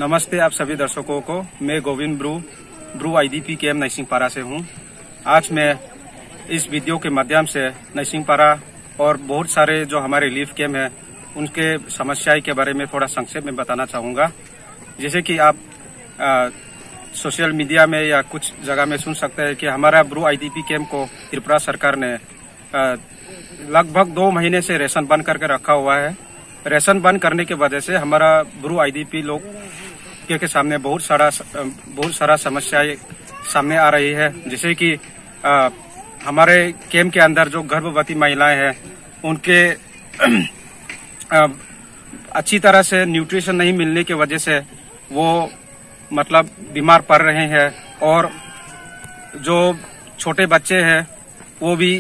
नमस्ते आप सभी दर्शकों को। मैं गोविंद ब्रू आईडीपी कैंप नरसिंहपारा से हूं। आज मैं इस वीडियो के माध्यम से नरसिंहपारा और बहुत सारे जो हमारे रिलीफ कैंप हैं उनके समस्याएं के बारे में थोड़ा संक्षेप में बताना चाहूंगा। जैसे कि आप सोशल मीडिया में या कुछ जगह में सुन सकते हैं कि हमारा ब्रू आईडीपी कैंप को त्रिपुरा सरकार ने लगभग 2 महीने से राशन बंद करके रखा हुआ है। राशन बंद करने की वजह से हमारा ब्रू आईडीपी लोग के सामने बहुत सारा समस्याएं सामने आ रही है। जैसे कि हमारे कैंप के अंदर जो गर्भवती महिलाएं हैं उनके अच्छी तरह से न्यूट्रिशन नहीं मिलने की वजह से वो मतलब बीमार पड़ रहे हैं, और जो छोटे बच्चे हैं वो भी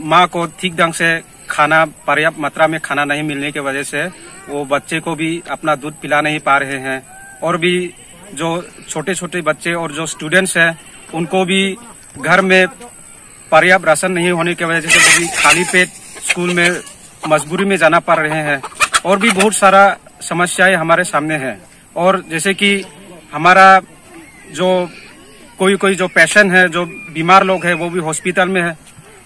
माँ को ठीक ढंग से खाना पर्याप्त मात्रा में खाना नहीं मिलने की वजह से वो बच्चे को भी अपना दूध पिला नहीं पा रहे हैं। और भी जो छोटे छोटे बच्चे और जो स्टूडेंट्स हैं उनको भी घर में पर्याप्त राशन नहीं होने की वजह से वो भी खाली पेट स्कूल में मजबूरी में जाना पड़ रहे हैं। और भी बहुत सारा समस्याएं हमारे सामने हैं। और जैसे कि हमारा जो कोई जो पेशेंट है, जो बीमार लोग हैं, वो भी हॉस्पिटल में है,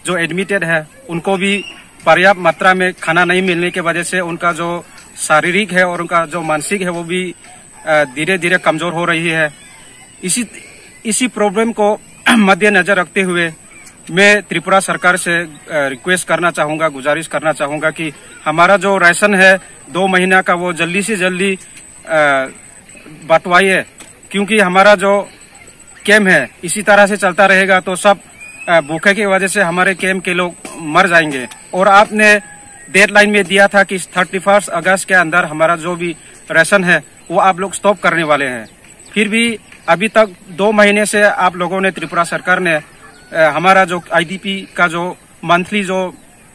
जो एडमिटेड है, उनको भी पर्याप्त मात्रा में खाना नहीं मिलने की वजह से उनका जो शारीरिक है और उनका जो मानसिक है वो भी धीरे धीरे कमजोर हो रही है। इसी प्रॉब्लम को मद्देनजर रखते हुए मैं त्रिपुरा सरकार से रिक्वेस्ट करना चाहूंगा, गुजारिश करना चाहूंगा कि हमारा जो राशन है 2 महीना का वो जल्दी से जल्दी बंटवाइए, क्योंकि हमारा जो कैंप है इसी तरह से चलता रहेगा तो सब भूखे की वजह से हमारे कैंप के लोग मर जाएंगे। और आपने डेडलाइन में दिया था कि 31 अगस्त के अंदर हमारा जो भी राशन है वो आप लोग स्टॉप करने वाले हैं। फिर भी अभी तक 2 महीने से आप लोगों ने, त्रिपुरा सरकार ने हमारा जो आईडीपी का जो मंथली जो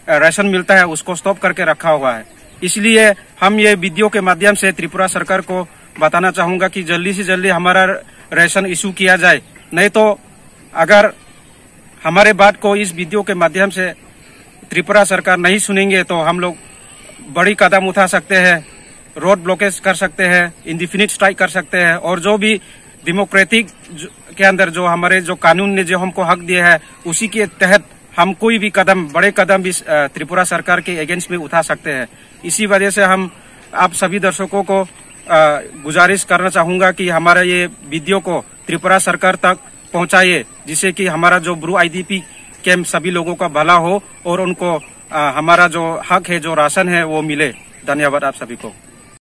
राशन मिलता है उसको स्टॉप करके रखा हुआ है। इसलिए हम ये वीडियो के माध्यम से त्रिपुरा सरकार को बताना चाहूंगा कि जल्दी से जल्दी हमारा राशन इशू किया जाए। नहीं तो अगर हमारे बात को इस वीडियो के माध्यम से त्रिपुरा सरकार नहीं सुनेंगे तो हम लोग बड़ी कदम उठा सकते हैं, रोड ब्लॉकेज कर सकते हैं, इंडिफिनिट स्ट्राइक कर सकते हैं। और जो भी डेमोक्रेटिक के अंदर जो हमारे जो कानून ने जो हमको हक दिया है उसी के तहत हम कोई भी कदम, बड़े कदम भी त्रिपुरा सरकार के अगेंस्ट में उठा सकते हैं। इसी वजह से हम आप सभी दर्शकों को गुजारिश करना चाहूंगा कि हमारा ये वीडियो को त्रिपुरा सरकार तक पहुंचाइए, जिससे कि हमारा जो ब्रू आईडीपी कैंप सभी लोगों का भला हो और उनको हमारा जो हक है, जो राशन है, वो मिले। धन्यवाद आप सभी को।